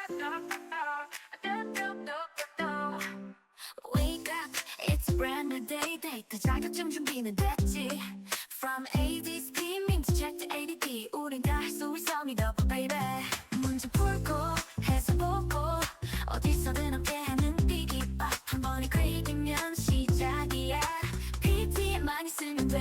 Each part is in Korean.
Wake up, it's a brand new day. 데이터 자격증 준비는 됐지. From ADSP, 민트 check to ADP. 우린 다 할 수 있어, 믿어봐, baby. 문제 풀고 해서보고 어디서든 함께하는 비기밥. 한 번에 크릭이면 시작이야. PT에만 있으면 돼.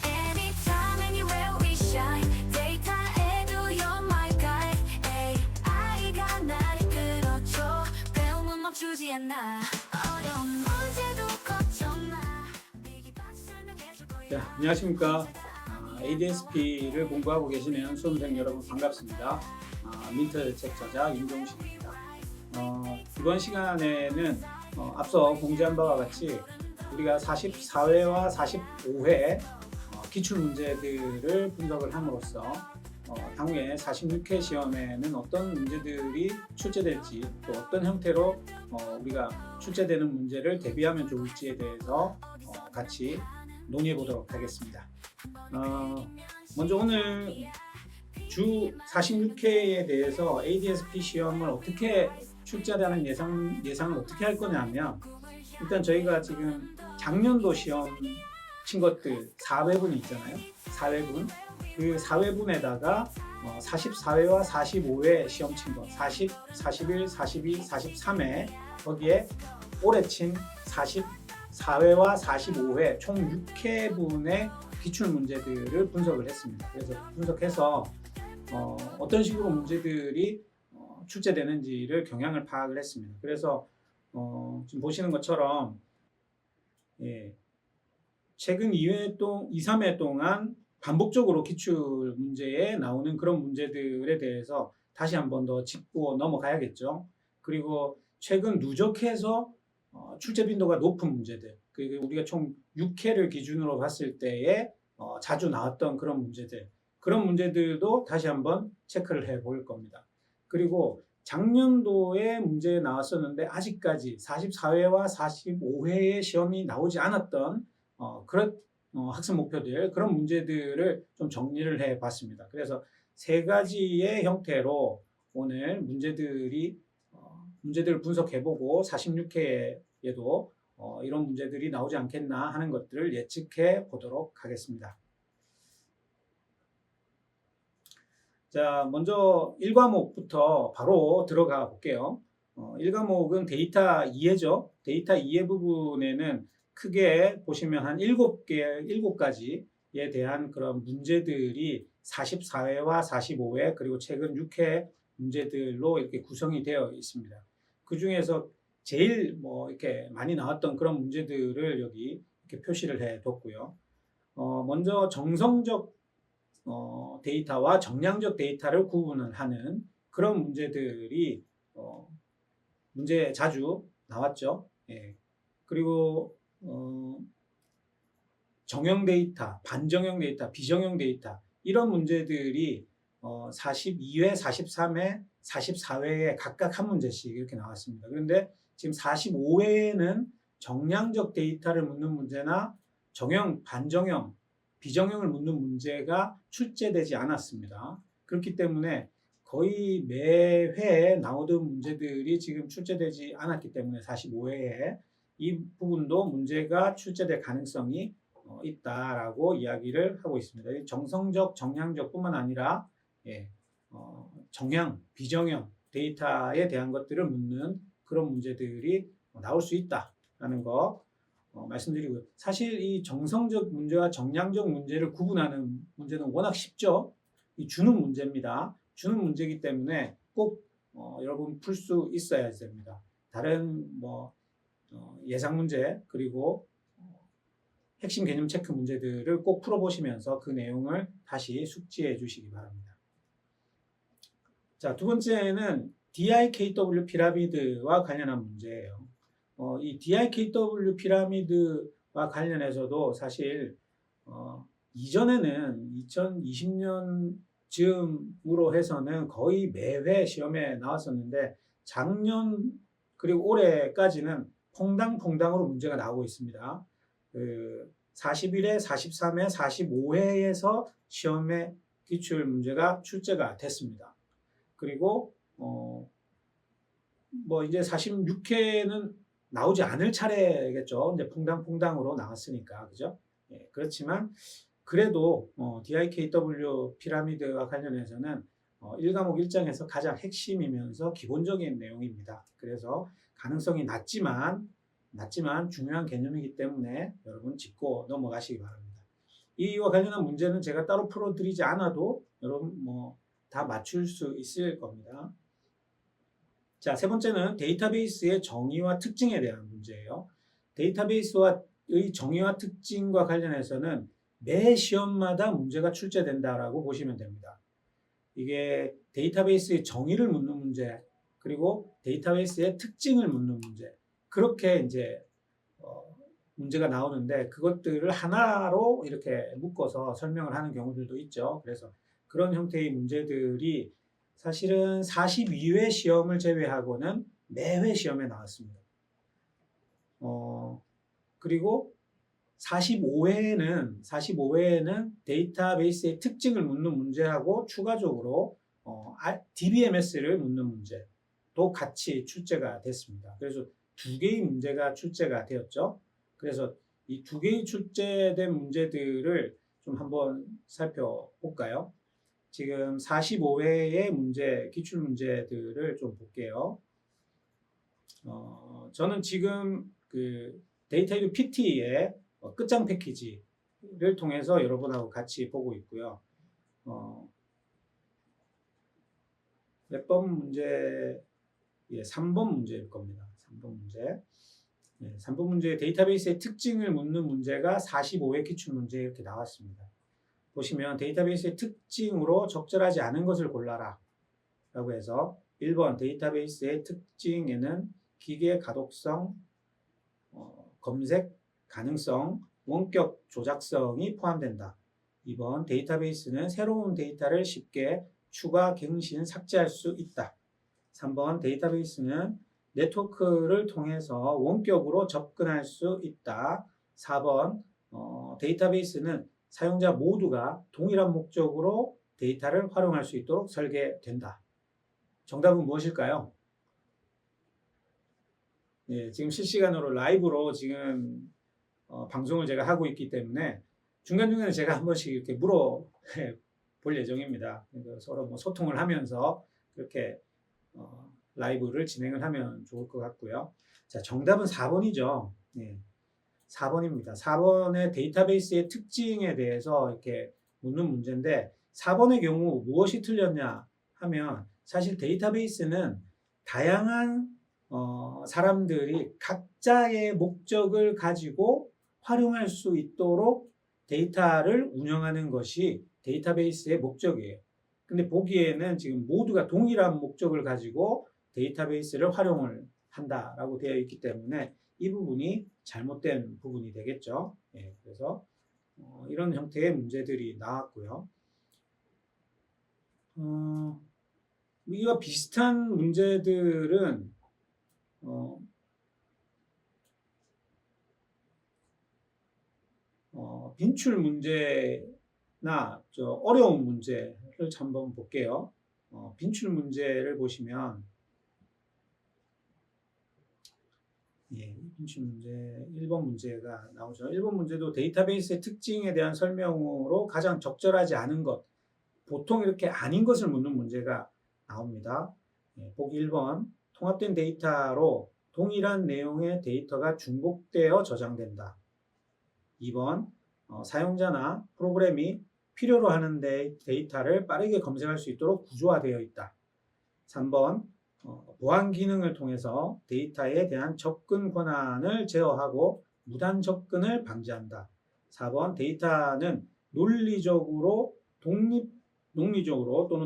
Anytime, anywhere we shine. 데이터에도 you're my guide. AI가 날 이끌어줘. 배움은 멈추지 않아. 어려운 문제도 걱정 마. 비기밥 설명해줄 거야. 자, 안녕하십니까. ADSP를 공부하고 계시는 수험생 여러분 반갑습니다. 민트 책 저자 윤종신입니다. 이번 시간에는 앞서 공지한 바와 같이 우리가 44회와 45회 기출문제들을 분석을 함으로써 향후에 46회 시험에는 어떤 문제들이 출제될지 또 어떤 형태로 우리가 출제되는 문제를 대비하면 좋을지에 대해서 같이 논의해 보도록 하겠습니다. 먼저 오늘 주 46회에 대해서 ADSP 시험을 어떻게 출제하는 예상을 어떻게 할 거냐면, 일단 저희가 지금 작년도 시험 친 것들 4회분이 있잖아요. 4회분. 그 4회분에다가 44회와 45회 시험 친 거, 40, 41, 42, 43회, 거기에 올해 친 44회와 45회 총 6회분의 기출 문제들을 분석을 했습니다. 그래서 분석해서 어떤 식으로 문제들이 출제되는지를 경향을 파악을 했습니다. 그래서 지금 보시는 것처럼 최근 2-3회 동안 반복적으로 기출 문제에 나오는 그런 문제들에 대해서 다시 한 번 더 짚고 넘어가야겠죠. 그리고 최근 누적해서 출제 빈도가 높은 문제들, 그리고 우리가 총 6회를 기준으로 봤을 때에 자주 나왔던 그런 문제들, 그런 문제들도 다시 한번 체크를 해 볼 겁니다. 그리고 작년도에 문제 나왔었는데 아직까지 44회와 45회의 시험이 나오지 않았던 그런 학습 목표들, 그런 문제들을 좀 정리를 해 봤습니다. 그래서 세 가지의 형태로 오늘 문제들을 분석해 보고 46회에도 이런 문제들이 나오지 않겠나 하는 것들을 예측해 보도록 하겠습니다. 자, 먼저 1과목부터 바로 들어가 볼게요. 1과목은 데이터 이해죠. 데이터 이해 부분에는 크게 보시면 한 7가지에 대한 그런 문제들이 44회와 45회 그리고 최근 6회 문제들로 이렇게 구성이 되어 있습니다. 그 중에서 제일 이렇게 많이 나왔던 그런 문제들을 여기 이렇게 표시를 해 뒀고요. 먼저 정성적 데이터와 정량적 데이터를 구분을 하는 그런 문제들이 문제 자주 나왔죠. 그리고 정형 데이터, 반정형 데이터, 비정형 데이터, 이런 문제들이 42회, 43회, 44회에 각각 한 문제씩 이렇게 나왔습니다. 그런데 지금 45회에는 정량적 데이터를 묻는 문제나 정형, 반정형, 비정형을 묻는 문제가 출제되지 않았습니다. 그렇기 때문에 거의 매 회에 나오던 문제들이 지금 출제되지 않았기 때문에 45회에 이 부분도 문제가 출제될 가능성이 있다라고 이야기를 하고 있습니다. 정성적, 정량적 뿐만 아니라 정량, 비정형 데이터에 대한 것들을 묻는 그런 문제들이 나올 수 있다라는 거 말씀드리고요. 사실 이 정성적 문제와 정량적 문제를 구분하는 문제는 워낙 쉽죠. 이 주는 문제입니다. 주는 문제이기 때문에 꼭 여러분 풀 수 있어야 됩니다. 다른 예상 문제 그리고 핵심 개념 체크 문제들을 꼭 풀어보시면서 그 내용을 다시 숙지해 주시기 바랍니다. 자, 두 번째는 DIKW 피라미드와 관련한 문제예요. 이 DIKW 피라미드와 관련해서도 사실 이전에는 2020년쯤으로 해서는 거의 매회 시험에 나왔었는데 작년 그리고 올해까지는 퐁당퐁당으로 문제가 나오고 있습니다. 41회, 43회, 45회에서 시험에 기출 문제가 출제가 됐습니다. 그리고 뭐 이제 46회는 나오지 않을 차례겠죠. 이제 퐁당퐁당으로 나왔으니까. 그죠? 예, 그렇지만 그래도 DIKW 피라미드와 관련해서는 1과목 1장에서 가장 핵심이면서 기본적인 내용입니다. 그래서 가능성이 낮지만 중요한 개념이기 때문에 여러분 짚고 넘어가시기 바랍니다. 이와 관련한 문제는 제가 따로 풀어드리지 않아도 여러분 뭐 다 맞출 수 있을 겁니다. 자, 세 번째는 데이터베이스의 정의와 특징에 대한 문제예요. 데이터베이스의 정의와 특징과 관련해서는 매 시험마다 문제가 출제된다라고 보시면 됩니다. 이게 데이터베이스의 정의를 묻는 문제, 그리고 데이터베이스의 특징을 묻는 문제, 그렇게 이제 문제가 나오는데 그것들을 하나로 이렇게 묶어서 설명을 하는 경우들도 있죠. 그래서 그런 형태의 문제들이 사실은 42회 시험을 제외하고는 매회 시험에 나왔습니다. 그리고 45회에는 데이터베이스의 특징을 묻는 문제하고 추가적으로 DBMS를 묻는 문제도 같이 출제가 됐습니다. 그래서 두 개의 문제가 출제가 되었죠. 그래서 이 두 개의 출제된 문제들을 좀 한번 살펴볼까요? 지금 45회의 문제, 기출문제들을 좀 볼게요. 저는 지금 그 데이터이드 PT의 끝장 패키지를 통해서 여러분하고 같이 보고 있고요. 몇 번 문제, 3번 문제일 겁니다. 3번 문제. 3번 문제 데이터베이스의 특징을 묻는 문제가 45회 기출문제 이렇게 나왔습니다. 보시면 데이터베이스의 특징으로 적절하지 않은 것을 골라라 라고 해서 1번 데이터베이스의 특징에는 기계 가독성, 검색 가능성, 원격 조작성이 포함된다. 2번 데이터베이스는 새로운 데이터를 쉽게 추가, 갱신, 삭제할 수 있다. 3번 데이터베이스는 네트워크를 통해서 원격으로 접근할 수 있다. 4번 데이터베이스는 사용자 모두가 동일한 목적으로 데이터를 활용할 수 있도록 설계된다. 정답은 무엇일까요? 예, 지금 실시간으로 라이브로 지금 방송을 제가 하고 있기 때문에 중간중간에 제가 한 번씩 이렇게 물어볼 예정입니다. 그러니까 서로 뭐 소통을 하면서 그렇게 라이브를 진행을 하면 좋을 것 같고요. 자, 정답은 4번이죠. 예, 4번입니다. 4번의 데이터베이스의 특징에 대해서 이렇게 묻는 문제인데 4번의 경우 무엇이 틀렸냐 하면 사실 데이터베이스는 다양한 사람들이 각자의 목적을 가지고 활용할 수 있도록 데이터를 운영하는 것이 데이터베이스의 목적이에요. 근데 보기에는 지금 모두가 동일한 목적을 가지고 데이터베이스를 활용을 한다라고 되어 있기 때문에 이 부분이 잘못된 부분이 되겠죠. 예, 그래서 이런 형태의 문제들이 나왔고요. 이와 비슷한 문제들은 빈출 문제나 어려운 문제를 한번 볼게요. 빈출 문제를 보시면 예, 빈출 문제 1번 문제가 나오죠. 1번 문제도 데이터베이스의 특징에 대한 설명으로 가장 적절하지 않은 것, 보통 이렇게 아닌 것을 묻는 문제가 나옵니다. 예, 보기 1번 통합된 데이터로 동일한 내용의 데이터가 중복되어 저장된다. 2번 사용자나 프로그램이 필요로 하는 데이터를 빠르게 검색할 수 있도록 구조화되어 있다. 3번 보안 기능을 통해서 데이터에 대한 접근 권한을 제어하고 무단 접근을 방지한다. 4번 데이터는 논리적으로 또는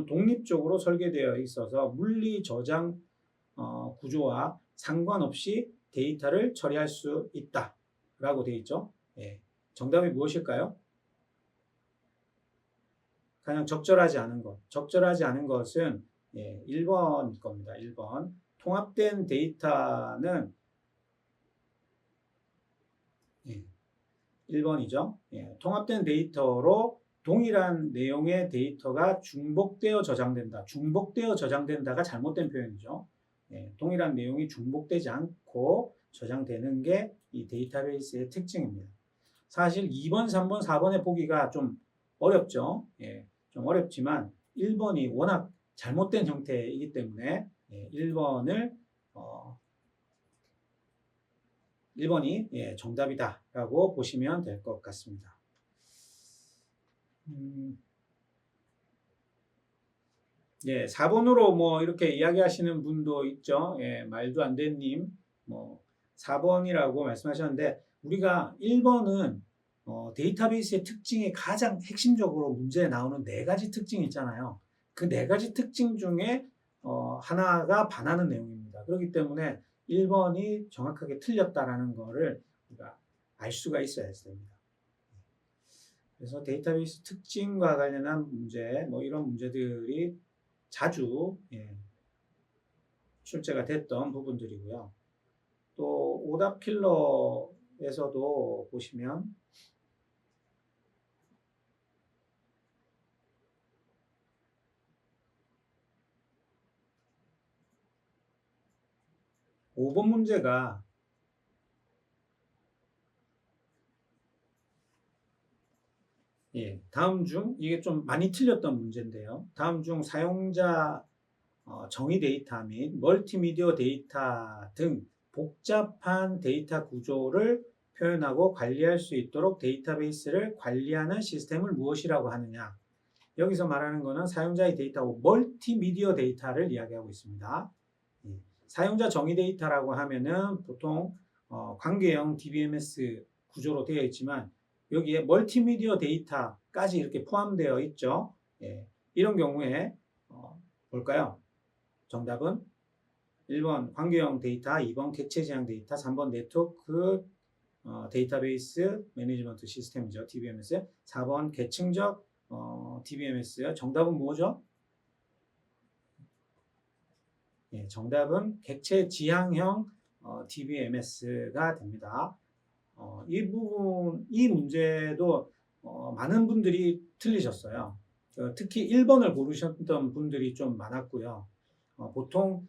독립적으로 설계되어 있어서 물리 저장 구조와 상관없이 데이터를 처리할 수 있다. 라고 되어 있죠. 예. 정답이 무엇일까요? 가장 적절하지 않은 것. 적절하지 않은 것은 1번일 겁니다. 1번. 통합된 데이터는 1번이죠. 통합된 데이터로 동일한 내용의 데이터가 중복되어 저장된다. 중복되어 저장된다가 잘못된 표현이죠. 동일한 내용이 중복되지 않고 저장되는 게 이 데이터베이스의 특징입니다. 사실 2번, 3번, 4번에 보기가 좀 어렵죠. 좀 어렵지만 1번이 워낙 잘못된 형태이기 때문에 1번이 정답이다라고 보시면 될 것 같습니다. 4번으로 뭐 이렇게 이야기하시는 분도 있죠. 말도 안 되는 님, 뭐 4번이라고 말씀하셨는데 우리가 1번은 데이터베이스의 특징이 가장 핵심적으로 문제에 나오는 4가지 특징이 있잖아요. 그 4가지 특징 중에 하나가 반하는 내용입니다. 그렇기 때문에 1번이 정확하게 틀렸다라는 거를 우리가 알 수가 있어야 됩니다. 그래서 데이터베이스 특징과 관련한 문제, 뭐 이런 문제들이 자주 출제가 됐던 부분들이고요. 또 오답 킬러에서도 보시면 5번 문제가 다음 중 이게 좀 많이 틀렸던 문제인데요. 다음 중 사용자 정의 데이터 및 멀티미디어 데이터 등 복잡한 데이터 구조를 표현하고 관리할 수 있도록 데이터베이스를 관리하는 시스템을 무엇이라고 하느냐. 여기서 말하는 것은 사용자의 데이터고 멀티미디어 데이터를 이야기하고 있습니다. 사용자 정의 데이터라고 하면은 보통 관계형 DBMS 구조로 되어 있지만 여기에 멀티미디어 데이터까지 이렇게 포함되어 있죠. 이런 경우에 볼까요? 정답은 1번 관계형 데이터, 2번 객체 지향 데이터, 3번 네트워크 데이터베이스 매니지먼트 시스템이죠. DBMS. 4번 계층적 DBMS. 정답은 뭐죠? 정답은 객체 지향형 DBMS가 됩니다. 이 문제도 많은 분들이 틀리셨어요. 특히 1번을 고르셨던 분들이 좀 많았고요. 보통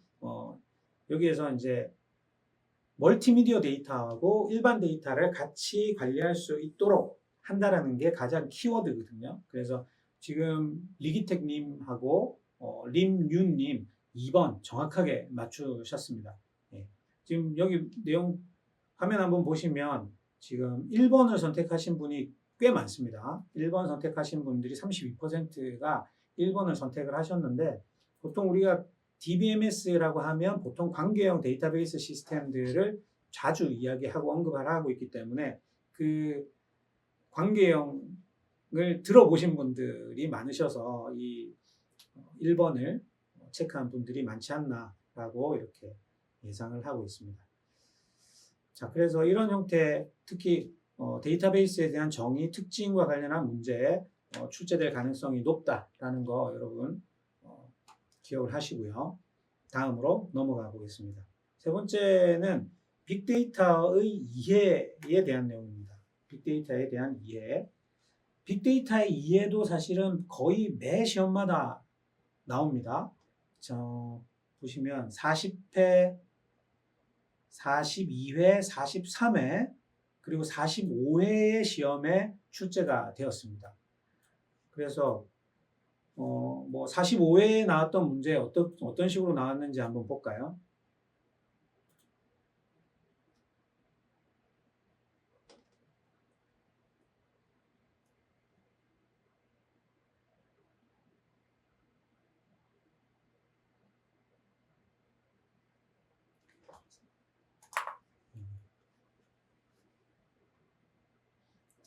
여기에서 이제 멀티미디어 데이터하고 일반 데이터를 같이 관리할 수 있도록 한다라는 게 가장 키워드거든요. 그래서 지금 리기텍님하고 림윤님 2번 정확하게 맞추셨습니다. 지금 여기 내용 화면 한번 보시면 지금 1번을 선택하신 분이 꽤 많습니다. 1번 선택하신 분들이 32%가 1번을 선택을 하셨는데 보통 우리가 DBMS라고 하면 보통 관계형 데이터베이스 시스템들을 자주 이야기하고 언급을 하고 있기 때문에 그 관계형을 들어보신 분들이 많으셔서 이 1번을 체크한 분들이 많지 않나라고 이렇게 예상을 하고 있습니다. 자, 그래서 이런 형태 특히 데이터베이스에 대한 정의, 특징과 관련한 문제에 출제될 가능성이 높다라는 거 여러분 기억을 하시고요. 다음으로 넘어가 보겠습니다. 세 번째는 빅데이터의 이해에 대한 내용입니다. 빅데이터에 대한 이해. 빅데이터의 이해도 사실은 거의 매 시험마다 나옵니다. 보시면 40회, 42회, 43회, 그리고 45회의 시험에 출제가 되었습니다. 그래서 뭐 45회에 나왔던 문제 어떤 식으로 나왔는지 한번 볼까요?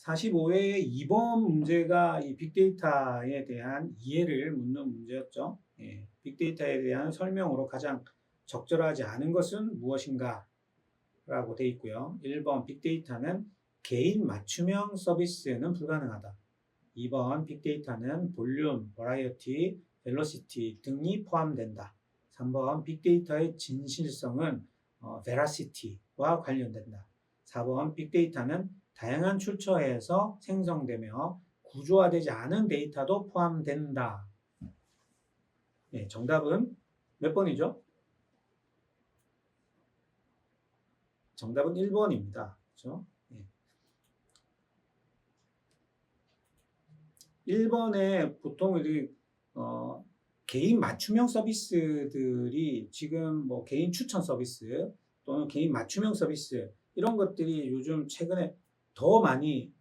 (45회의) 2번 문제가 이 빅데이터에 대한 이해를 묻는 문제였죠. 빅데이터에 대한 설명으로 가장 적절하지 않은 것은 무엇인가? 라고 되어 있고요. 1번 빅데이터는 개인 맞춤형 서비스는 불가능하다. 2번 빅데이터는 볼륨, 버라이어티, 벨로시티 등이 포함된다. 3번 빅데이터의 진실성은 베라시티와 관련된다. 4번 빅데이터는 다양한 출처에서 생성되며 구조화되지 않은 데이터도 포함된다. 정답은 몇 번이죠? 정답은 1번입니다. 그렇죠? 예. 1번에 보통 우리 개인 맞춤형 서비스들이 지금 뭐 개인 추천 서비스 또는 개인 맞춤형 서비스 이런 것들이 요즘 최근에 더 많이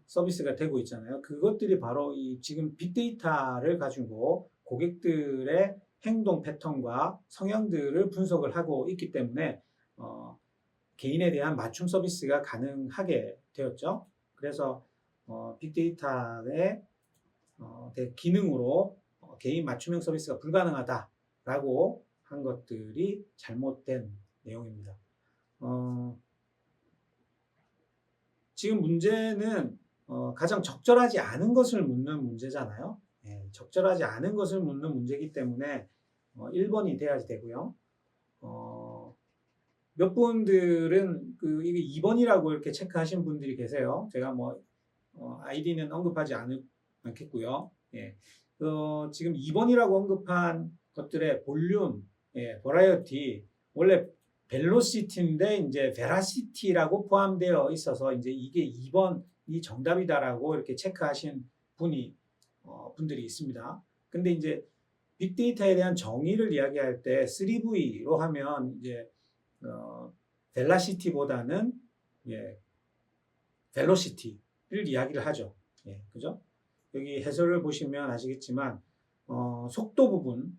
서비스가 되고 있잖아요. 그것들이 바로 이 지금 빅데이터를 가지고 고객들의 행동 패턴과 성향들을 분석을 하고 있기 때문에 개인에 대한 맞춤 서비스가 가능하게 되었죠. 그래서 빅데이터의 기능으로 개인 맞춤형 서비스가 불가능하다라고 한 것들이 잘못된 내용입니다. 지금 문제는 가장 적절하지 않은 것을 묻는 문제잖아요. 예, 적절하지 않은 것을 묻는 문제이기 때문에 1번이 돼야지 되고요. 몇 분들은 이게 2번이라고 이렇게 체크하신 분들이 계세요. 제가 뭐 아이디는 언급하지 않겠고요. 예. 지금 2번이라고 언급한 것들의 볼륨, 예, 버라이어티, 원래 벨로시티인데 이제 베라시티라고 포함되어 있어서 이제 이게 2번이 정답이다라고 이렇게 체크하신 분들이 있습니다. 근데 이제 빅데이터에 대한 정의를 이야기할 때 3V로 하면 이제 벨라시티보다는 예, 벨로시티를 이야기를 하죠. 예, 그죠? 여기 해설을 보시면 아시겠지만 속도 부분을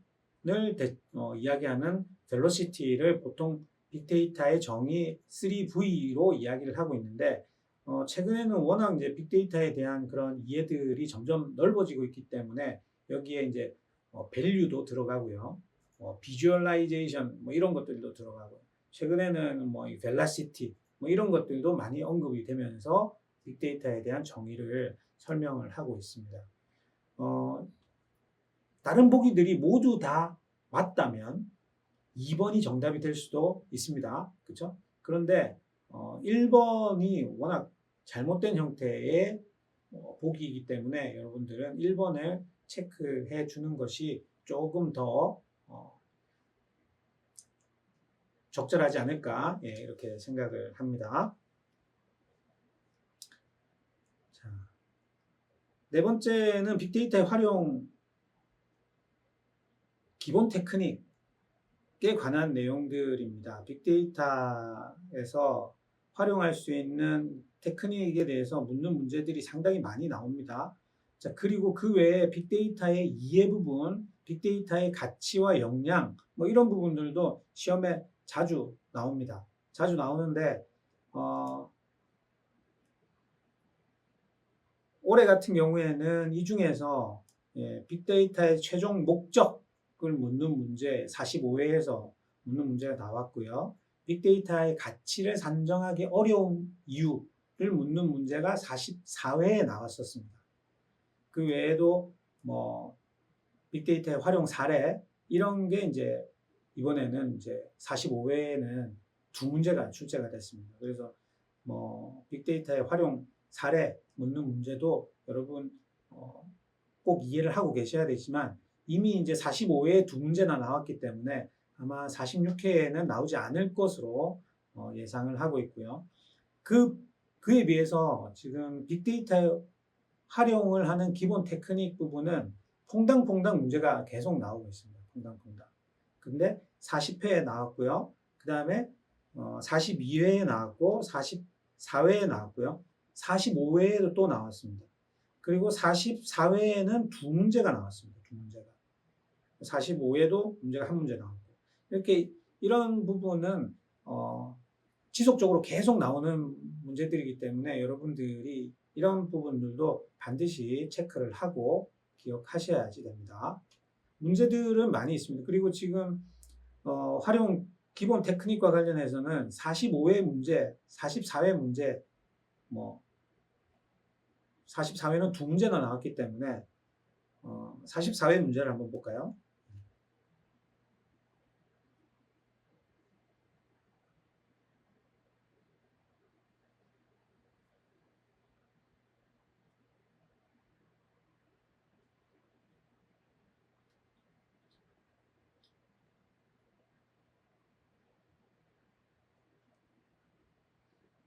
이야기하는 벨로시티를 보통 빅데이터의 정의 3V로 이야기를 하고 있는데 최근에는 워낙 이제 빅데이터에 대한 그런 이해들이 점점 넓어지고 있기 때문에 여기에 이제 밸류도 들어가고요. 비주얼라이제이션 뭐 이런 것들도 들어가고 최근에는 뭐 이 벨라시티 뭐 이런 것들도 많이 언급이 되면서 빅데이터에 대한 정의를 설명을 하고 있습니다. 다른 보기들이 모두 다 맞다면 2번이 정답이 될 수도 있습니다. 그렇죠? 그런데 1번이 워낙 잘못된 형태의 보기이기 때문에 여러분들은 1번을 체크해 주는 것이 조금 더 적절하지 않을까, 예, 이렇게 생각을 합니다. 자, 네 번째는 빅데이터의 활용 기본 테크닉에 관한 내용들입니다. 빅데이터에서 활용할 수 있는 테크닉에 대해서 묻는 문제들이 상당히 많이 나옵니다. 자, 그리고 그 외에 빅데이터의 이해 부분, 빅데이터의 가치와 역량, 뭐 이런 부분들도 시험에 자주 나옵니다. 자주 나오는데, 올해 같은 경우에는 이 중에서 빅데이터의 최종 목적을 묻는 문제 45회에서 묻는 문제가 나왔고요. 빅데이터의 가치를 산정하기 어려운 이유를 묻는 문제가 44회에 나왔었습니다. 그 외에도 뭐 빅데이터의 활용 사례 이런 게 이제 이번에는 이제 45회에는 두 문제가 출제가 됐습니다. 그래서 뭐 빅데이터의 활용 사례 묻는 문제도 여러분 꼭 이해를 하고 계셔야 되지만 이미 이제 45회에 두 문제나 나왔기 때문에 아마 46회에는 나오지 않을 것으로 예상을 하고 있고요. 그에 비해서 지금 빅데이터 활용을 하는 기본 테크닉 부분은 퐁당퐁당 문제가 계속 나오고 있습니다. 퐁당퐁당. 근데 40회에 나왔고요. 그 다음에 42회에 나왔고 44회에 나왔고요. 45회에도 또 나왔습니다. 그리고 44회에는 두 문제가 나왔습니다. 두 문제가. 45회도 문제가 한 문제 나왔고. 이렇게 이런 부분은 지속적으로 계속 나오는 문제들이기 때문에 여러분들이 이런 부분들도 반드시 체크를 하고 기억하셔야지 됩니다. 문제들은 많이 있습니다. 그리고 지금 활용 기본 테크닉과 관련해서는 45회 문제, 44회 문제, 뭐 44회는 두 문제나 나왔기 때문에 44회 문제를 한번 볼까요?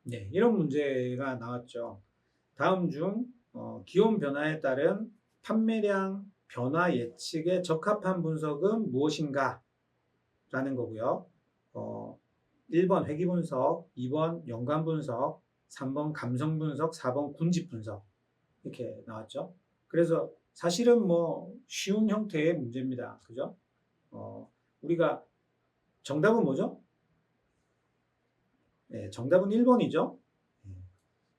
네, 이런 문제가 나왔죠. 다음 중 기온 변화에 따른 판매량 변화 예측에 적합한 분석은 무엇인가? 라는 거고요. 1번 회귀 분석, 2번 연관 분석, 3번 감성 분석, 4번 군집 분석 이렇게 나왔죠. 그래서 사실은 뭐 쉬운 형태의 문제입니다. 그죠? 우리가 정답은 뭐죠? 네, 정답은 1번이죠.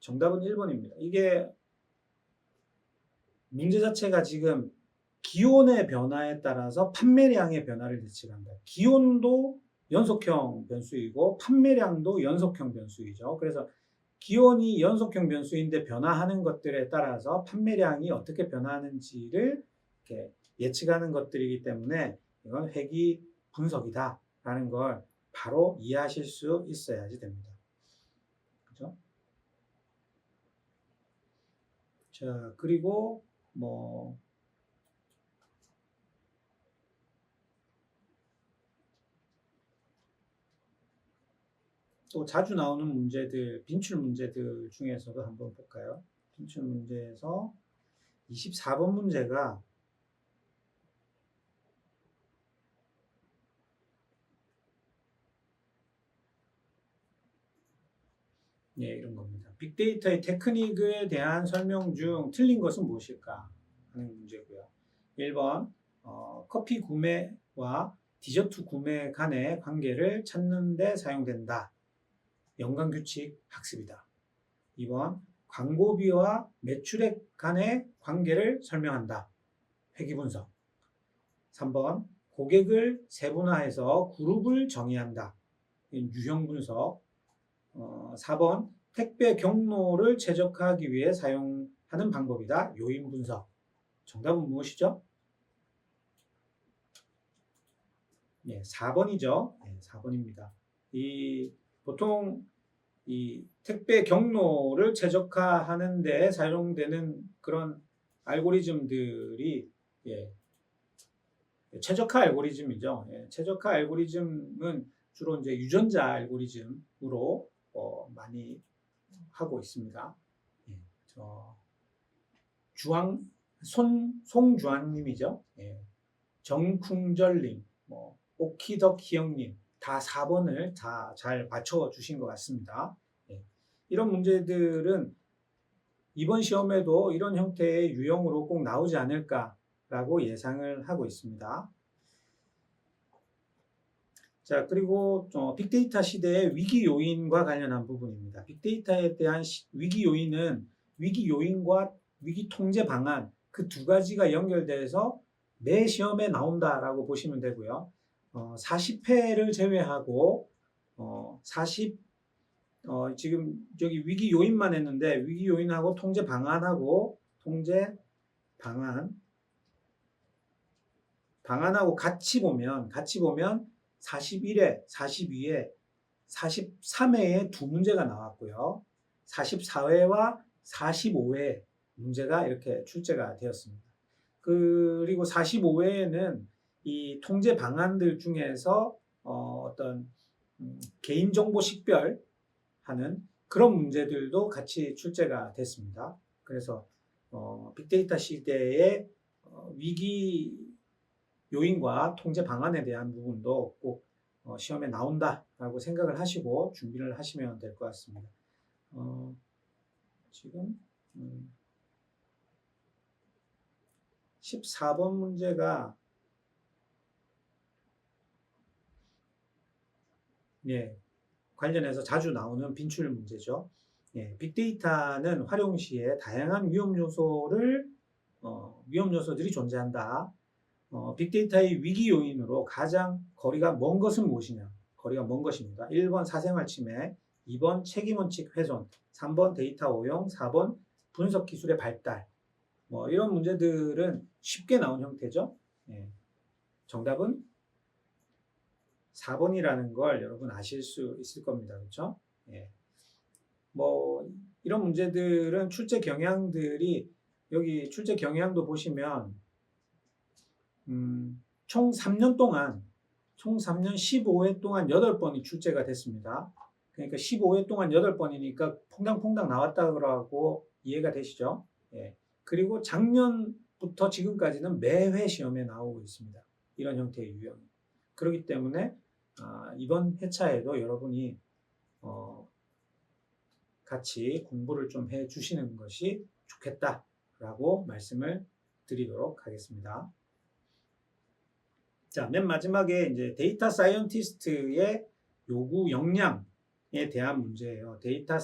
정답은 1번입니다. 이게 문제 자체가 지금 기온의 변화에 따라서 판매량의 변화를 예측한다. 기온도 연속형 변수이고 판매량도 연속형 변수이죠. 그래서 기온이 연속형 변수인데 변화하는 것들에 따라서 판매량이 어떻게 변화하는지를 이렇게 예측하는 것들이기 때문에 이건 회귀 분석이다라는 걸 바로 이해하실 수 있어야지 됩니다. 그죠? 자, 그리고 뭐 또 자주 나오는 문제들, 빈출 문제들 중에서도 한번 볼까요? 빈출 문제에서 24번 문제가 이런 겁니다. 빅데이터의 테크닉에 대한 설명 중 틀린 것은 무엇일까? 하는 문제고요. 1번 커피 구매와 디저트 구매 간의 관계를 찾는 데 사용된다. 연관규칙 학습이다. 2번 광고비와 매출액 간의 관계를 설명한다. 회귀분석. 3번 고객을 세분화해서 그룹을 정의한다. 유형분석. 4번 택배 경로를 최적화하기 위해 사용하는 방법이다. 요인분석. 정답은 무엇이죠? 4번이죠. 4번입니다. 보통 이 택배 경로를 최적화하는 데 사용되는 그런 알고리즘들이 최적화 알고리즘이죠. 최적화 알고리즘은 주로 이제 유전자 알고리즘으로 많이 하고 있습니다. 송주환님이죠. 정쿵절님, 오키덕 희영님 다 4번을 다 잘 맞춰주신 것 같습니다. 이런 문제들은 이번 시험에도 이런 형태의 유형으로 꼭 나오지 않을까라고 예상을 하고 있습니다. 자, 그리고 빅데이터 시대의 위기 요인과 관련한 부분입니다. 빅데이터에 대한 위기 요인은 위기 요인과 위기 통제 방안 그 두 가지가 연결돼서 매 시험에 나온다라고 보시면 되고요. 40회를 제외하고 지금 여기 위기 요인만 했는데 위기 요인하고 통제 방안하고 방안하고 같이 보면 41회, 42회, 43회에 두 문제가 나왔고요. 44회와 45회 문제가 이렇게 출제가 되었습니다. 그리고 45회에는 이 통제 방안들 중에서 어떤 개인정보 식별하는 그런 문제들도 같이 출제가 됐습니다. 그래서 빅데이터 시대의 위기 요인과 통제 방안에 대한 부분도 꼭 시험에 나온다라고 생각을 하시고 준비를 하시면 될 것 같습니다. 지금 14번 문제가 관련해서 자주 나오는 빈출 문제죠. 빅데이터는 활용 시에 다양한 위험 요소들이 존재한다. 빅데이터의 위기 요인으로 가장 거리가 먼 것은 무엇이냐? 거리가 먼 것입니다. 1번 사생활 침해, 2번 책임원칙 훼손, 3번 데이터 오용, 4번 분석 기술의 발달. 이런 문제들은 쉽게 나온 형태죠. 정답은 4번이라는 걸 여러분 아실 수 있을 겁니다. 그렇죠? 이런 문제들은 출제 경향들이 여기 출제 경향도 보시면 총 3년 15회 동안 8번이 출제가 됐습니다. 그러니까 15회 동안 8번이니까 퐁당퐁당 나왔다 그러고 이해가 되시죠? 예. 그리고 작년부터 지금까지는 매회 시험에 나오고 있습니다. 이런 형태의 유형이. 그렇기 때문에 이번 회차에도 여러분이 같이 공부를 좀 해 주시는 것이 좋겠다라고 말씀을 드리도록 하겠습니다. 자, 맨 마지막에 이제 데이터 사이언티스트의 요구 역량에 대한 문제예요. 데이터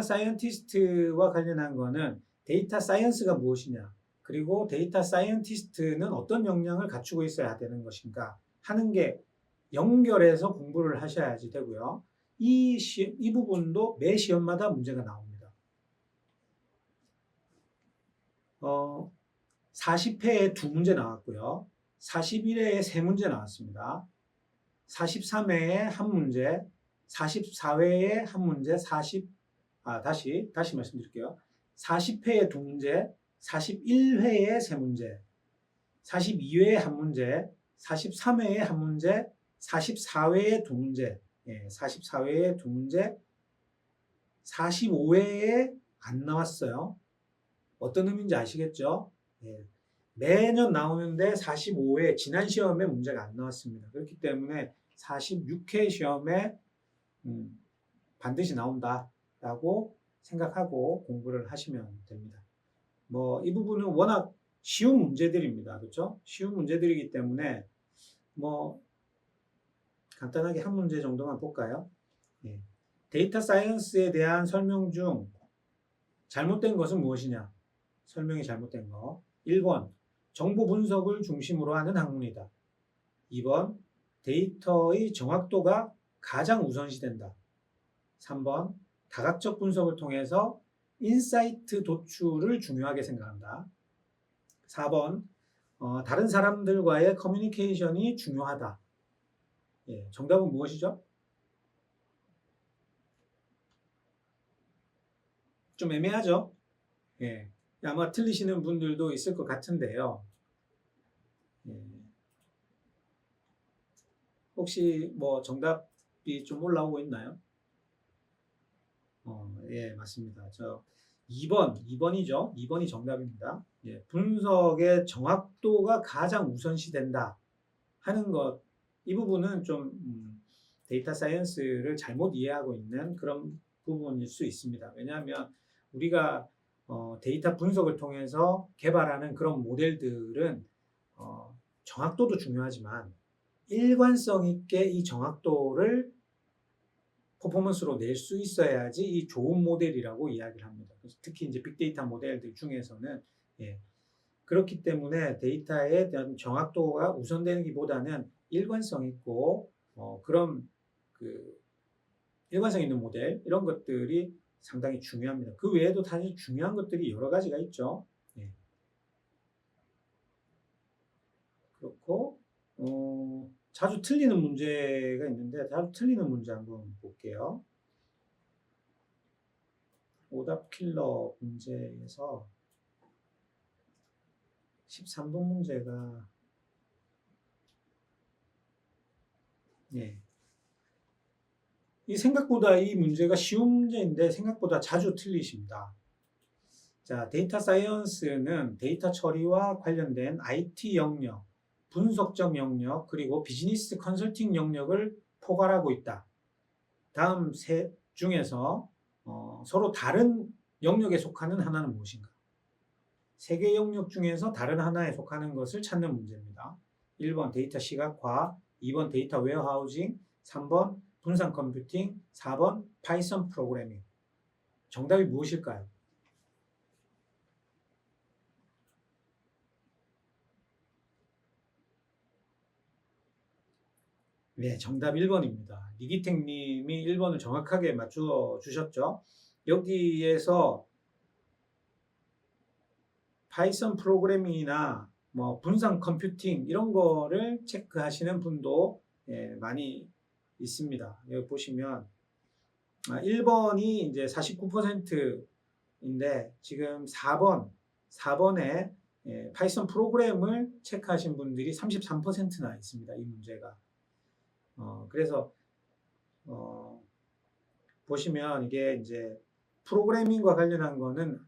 사이언티스트와 관련한 거는 데이터 사이언스가 무엇이냐, 그리고 데이터 사이언티스트는 어떤 역량을 갖추고 있어야 되는 것인가 하는 게 연결해서 공부를 하셔야지 되고요. 이 부분도 매 시험마다 문제가 나옵니다. 40회에 2문제 나왔고요. 41회에 3문제 나왔습니다. 43회에 1문제, 44회에 1문제, 다시 말씀드릴게요. 40회에 2문제, 41회에 3문제, 42회에 1문제, 43회에 1문제, 44회에 2문제, 44회에 2문제, 45회에 안 나왔어요. 어떤 의미인지 아시겠죠? 매년 나오는데 45회 지난 시험에 문제가 안 나왔습니다. 그렇기 때문에 46회 시험에 반드시 나온다라고 생각하고 공부를 하시면 됩니다. 뭐 이 부분은 워낙 쉬운 문제들입니다. 그렇죠? 쉬운 문제들이기 때문에 뭐 간단하게 한 문제 정도만 볼까요? 데이터 사이언스에 대한 설명 중 잘못된 것은 무엇이냐? 설명이 잘못된 거. 1번, 정보 분석을 중심으로 하는 학문이다. 2번, 데이터의 정확도가 가장 우선시된다. 3번, 다각적 분석을 통해서 인사이트 도출을 중요하게 생각한다. 4번, 다른 사람들과의 커뮤니케이션이 중요하다. 정답은 무엇이죠? 좀 애매하죠? 아마 틀리시는 분들도 있을 것 같은데요. 혹시 뭐 정답이 좀 올라오고 있나요? 맞습니다. 2번이죠. 2번이 정답입니다. 분석의 정확도가 가장 우선시된다 하는 것, 이 부분은 좀 데이터 사이언스를 잘못 이해하고 있는 그런 부분일 수 있습니다. 왜냐하면 우리가 데이터 분석을 통해서 개발하는 그런 모델들은 정확도도 중요하지만 일관성 있게 이 정확도를 퍼포먼스로 낼 수 있어야지 이 좋은 모델이라고 이야기를 합니다. 그래서 특히 이제 빅데이터 모델들 중에서는 그렇기 때문에 데이터에 대한 정확도가 우선되기보다는 일관성 있고 그런 일관성 있는 모델 이런 것들이 상당히 중요합니다. 그 외에도 사실 중요한 것들이 여러 가지가 있죠. 그렇고 자주 틀리는 문제가 있는데 자주 틀리는 문제 한번 볼게요. 오답 킬러 문제에서 13번 문제가 생각보다 이 문제가 쉬운 문제인데 생각보다 자주 틀리십니다. 자, 데이터 사이언스는 데이터 처리와 관련된 IT 영역, 분석적 영역, 그리고 비즈니스 컨설팅 영역을 포괄하고 있다. 다음 세 중에서 서로 다른 영역에 속하는 하나는 무엇인가? 세 개 영역 중에서 다른 하나에 속하는 것을 찾는 문제입니다. 1번 데이터 시각화, 2번 데이터 웨어하우징, 3번 분산 컴퓨팅, 4번 파이썬 프로그래밍. 정답이 무엇일까요? 정답 1번입니다. 리기택 님이 1번을 정확하게 맞춰 주셨죠. 여기에서 파이썬 프로그래밍이나 뭐 분산 컴퓨팅 이런 거를 체크하시는 분도 많이 있습니다. 여기 보시면 1번이 이제 49%인데 지금 4번에 파이썬 프로그램을 체크하신 분들이 33%나 있습니다. 이 문제가. 그래서 보시면 이게 이제 프로그래밍과 관련한 거는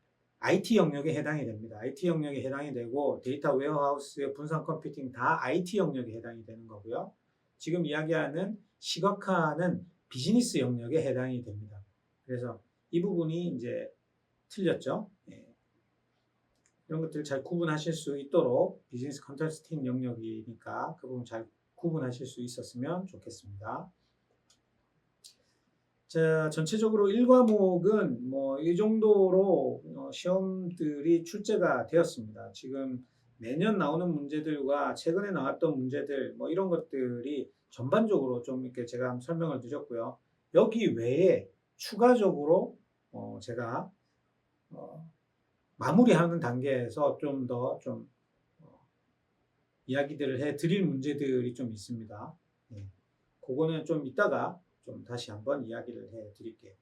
IT 영역에 해당이 됩니다. IT 영역에 해당이 되고 데이터 웨어하우스, 분산 컴퓨팅 다 IT 영역에 해당이 되는 거고요. 지금 이야기하는 시각화는 비즈니스 영역에 해당이 됩니다. 그래서 이 부분이 이제 틀렸죠. 예. 이런 것들 잘 구분하실 수 있도록 비즈니스 컨설팅 영역이니까 그 부분 잘 구분하실 수 있었으면 좋겠습니다. 자, 전체적으로 1과목은 뭐 이 정도로 시험들이 출제가 되었습니다. 지금 매년 나오는 문제들과 최근에 나왔던 문제들 뭐 이런 것들이 전반적으로 좀 이렇게 제가 한번 설명을 드렸고요. 여기 외에 추가적으로 제가 마무리하는 단계에서 좀 더 좀 이야기들을 해 드릴 문제들이 좀 있습니다. 네. 그거는 좀 이따가 좀 다시 한번 이야기를 해 드릴게요.